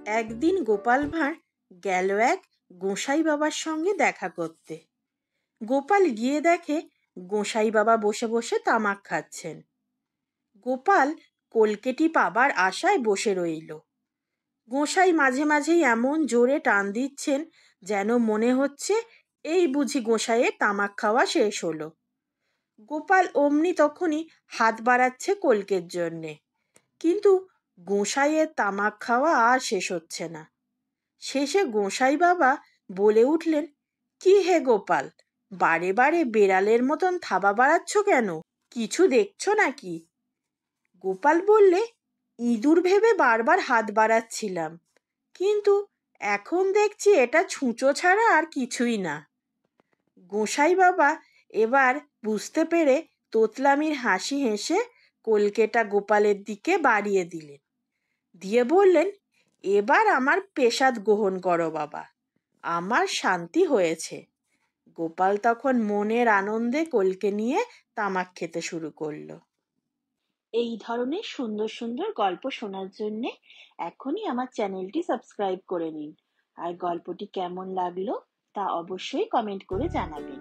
একদিন গোপাল ভাঁড় গেল এক গোসাই বাবার সঙ্গে দেখা করতে। গোপাল গিয়ে দেখে গোসাই বাবা বসে বসে তামাক খাচ্ছেন। গোপাল কলকেটি পাবার আশায় বসে রইল। গোসাই মাঝে মাঝেই এমন জোরে টান দিচ্ছেন যেন মনে হচ্ছে এই বুঝি গোসাইয়ের তামাক খাওয়া শেষ হলো। গোপাল অমনি তখনই হাত বাড়াচ্ছে কলকের জন্যে, কিন্তু গোসাইয়ের তামাক খাওয়া আর শেষ হচ্ছে না। শেষে গোসাই বাবা বলে উঠলেন, কি হে গোপাল, বারে বারে বেড়ালের মতন থাবা বাড়াচ্ছ কেন? কিছু দেখছো নাকি? গোপাল বললে, ইঁদুর ভেবে বারবার হাত বাড়াচ্ছিলাম, কিন্তু এখন দেখছি এটা ছুঁচো ছাড়া আর কিছুই না। গোসাই বাবা এবার বুঝতে পেরে তোতলামির হাসি হেসে কলকেটা গোপালের দিকে বাড়িয়ে দিলেন, দিয়ে বললেন, এবার আমার পেশাদ গ্রহণ করো বাবা, আমার শান্তি হয়েছে। গোপাল তখন মনের আনন্দে কলকে নিয়ে তামাক খেতে শুরু করলো। এই ধরনের সুন্দর সুন্দর গল্প শোনার জন্যে এখনই আমার চ্যানেলটি সাবস্ক্রাইব করে নিন। আর গল্পটি কেমন লাগলো তা অবশ্যই কমেন্ট করে জানাবেন।